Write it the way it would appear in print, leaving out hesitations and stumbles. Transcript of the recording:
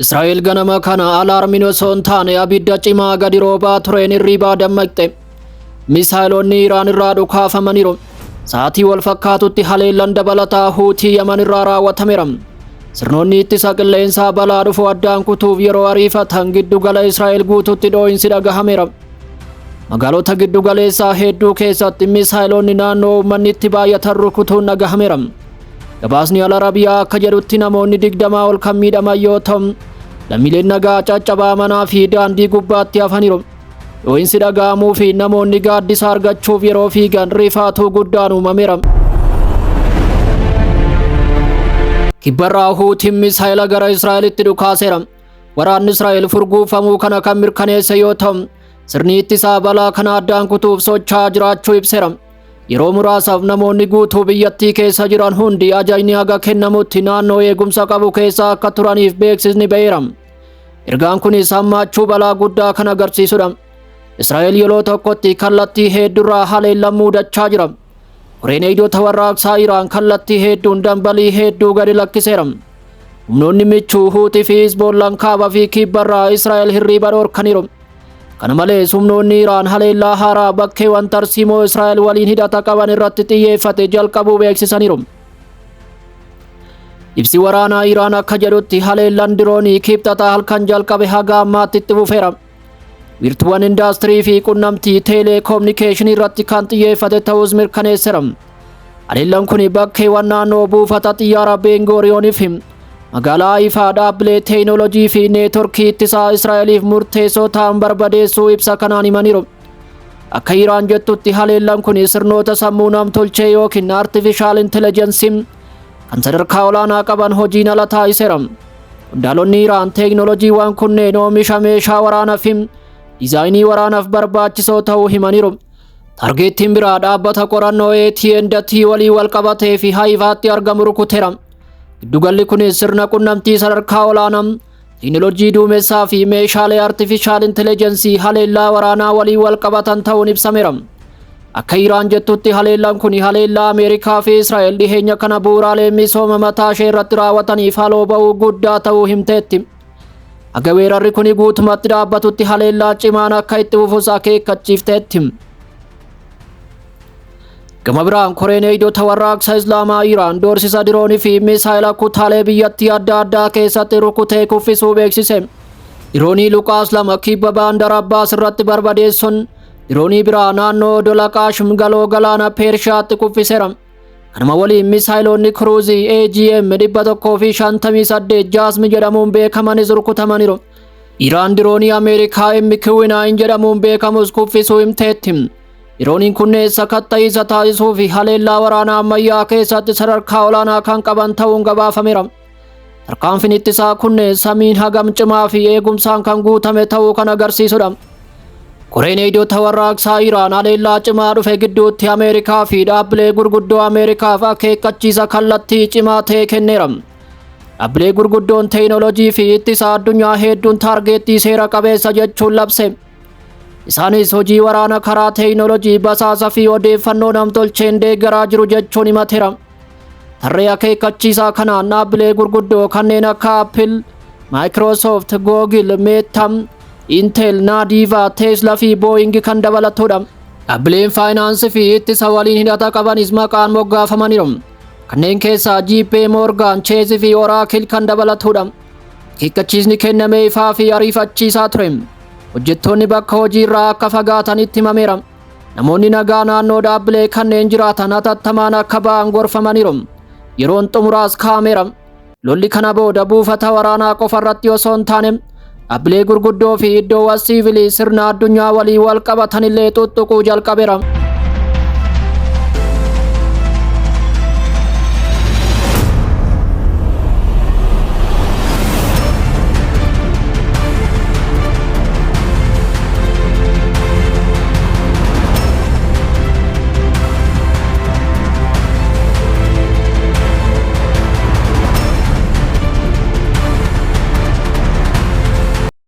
Israa'el ganama kana alarmiin osoo hin taane abidda cimaa gadi roobaa tureen hirribaa dammaqxe. Misaa'eloonni Iraan irraa dhukaafamaniiru. Sa'aatii wal fakkaatutti haleellaan dabalataa Huutii Yaman irraa raawwatameera. Sirnoonni ittisa qilleensaa balaa dhufu addaan kutuuf yeroo ariifatan giddugala Israa'el guututti dhoo'insi dhagahameera. Magaalota giddugaleessaa hedduu keessatti misaa'eloonni naannoo uummanni itti baay'atan rukutuun dhagahameera. Gabaasni Al Arabiyaa akka jedhutti namoonni 20 ol kan miidhaman yoo ta'u, lammiileen nagaa caccabaa manaa fi daandii gubbaatti hafaniiru. Dhoo'insi dhagahamuu fi namoonni gaaddisa argachuuf yeroo fiigan rifaatuu guddaan uumameera. Kibbarraa Huutiin misaa'ela gara Israa'elitti dhukaaseera. Waraanni Israa'el furguufamuu kana kan mirkaneesse yoo ta'u, sirni ittisaa balaa kana addaan kutuuf socho'aa jiraachuu ibseera. Yeroo muraasaaf namoonni guutuu biyyattii keessa jiran hundi ajajni haga kennamutti naannoo eegumsa qabu keessa akka turaniif beeksisni ba'eera. Ergaan kunis hammaachuu balaa guddaa kan agarsiisudha. Israa'el yeroo tokkotti kallattii hedduurraa haleellaan muudachaa jira. Koreen eegdota warraaqsaa Iraan kallattii hedduun dambalii hedduu gadi lakkiseera. Humnoonni michuu Huutii fi Hizboollaan kaabaa fi kibbarraa Israa'el hirriba dhorkaniiru. Kana malees humnoonni Iraan haleellaa haaraa bakkeewwan tarsiimoo Israa'el waliin hidhata qaban irratti xiyyeeffate jalqabuu beeksisaniiru. Ibsi waraanaa Iraan akka jedhutti haleellaan diroonii kibxataa halkan jalqabe haga ammaatti itti fufeera. Wiirtuuwwan indaastirii fi qunnamtii teeleekoominikeeshinii irratti kan xiyyeeffate ta'us mirkaneesseera. Haleellaan kun bakkeewwan naannoo buufata xiyyaara Beengoriyoonii fi magaalaa Haayifaa dhaabbilee teekinooloojii fi neetworkii ittisaa Israa'eliif murteessoo ta'an barbadeessuu ibsa kanaan himaniiru. Akka Iraan jettutti haleellaan kun sirnoota sammuu namtolchee yookiin artifishaal intelejensiin kan sadarkaa olaanaa qaban hojiin ala taasiseera. Qondaalonni Iraan teekinooloojiiwwan kunneen oomisha meeshaa waraanaa fi diizaayinii waraanaaf barbaachisoo ta'uu himaniiru. Taargeettiin biraa dhaabbata qorannoo AT&T waliin wal qabatee fi Haayifaatti argamu rukuteera. Giddugalli kunis sirna qunnamtii sadarkaa olaanaa, teekinooloojii duumessaa fi meeshaalee artifishaal intelijensii haleellaa waraanaa waliin wal qabatan ta'uun ibsameera. Akka Iraan jettutti haleellaan kun haleellaa Ameerikaa fi Israa'el dhiheenya kana bu'uuraalee misooma mataa ishee irratti raawwataniif haaloo ba'uu guddaa ta'uu himteetti. Akka weerarri kun guutumatti dhaabbatutti haleellaa cimaan akka itti fufus akeekkachiifteetti. Gama biraan Koreen eegdota warraaqsa Islaamaa Iraan doorsisa diroonii fi misaa'ela kutaalee biyyattii adda addaa keessatti rukutee kuffisuu beeksise. Diroonii Luqaas 2 kibba Baandar Abbaas irratti barbadeessuun diroonii biraa naannoo odola Qaashim galoo galaana Pershiyaatti kuffiseera. Kanuma waliin misaa'iloonni kruuzii AGM 158 jaasmi jedhamuun beekamanis rukutamaniiru. Iraan diroonii Ameerikaa MQ-9 jedhamuun beekamus kuffisuu himteetti. Dirooniin kunneen sakatta'iinsa taasisuu fi haleellaa waraanaa ammayyaa keessatti sadarkaa olaanaa kan qaban ta'uun gabaafameera. Tarkaanfiin ittisaa kunneen samiin hagam cimaa fi eegumsaan kan guutame ta'uu kan agarsiisudha. Koreen eegdota warraaqsaa Iraan haleellaa cimaa dhufe gidduutti Ameerikaa fi dhaabbilee gurguddoo Ameerikaaf akeekkachiisa kallattii cimaa ta'e kenneera. Dhaabbilee gurguddoon teekinooloojii fi ittisa addunyaa hedduun taargeettii seera qabeessa jechuun labse. Isaanis hojii waraana karaa teekinooloojii basaasa fi odeeffannoo namtolcheen deeggaraa jiru jechuun himateera. Tarree akeekkachiisaa kanaan dhaabbilee gurguddoo kanneen akka Apple, Microsoft, Google, Meta, Intel, Nadiva, Tesla fi Boeing kan dabalatudha. Dhaabbileen faayinaansii fi ittisa waliin hidhata qabanis maqaan moggaafamaniiru. Kanneen keessaa JP Morgan, Chase fi Oracle kan dabalatudha. Akeekkachiisni kennamee ifaa fi ariifachiisaa ture. Hojjettoonni bakka hojii irraa akka fagaatanitti himameera. Namoonni nagaa naannoo dhaabbilee kanneen jiraatan hatattamaan akka ba'an gorfamaniiru. Yeroon xumuraas kaa'ameera. Lolli kana booda buufata waraanaa qofa irratti osoo hin taane dhaabbilee gurguddoo fi iddoowwan siivilii sirna addunyaa waliin wal qabatan illee tuttuquu jalqabeera.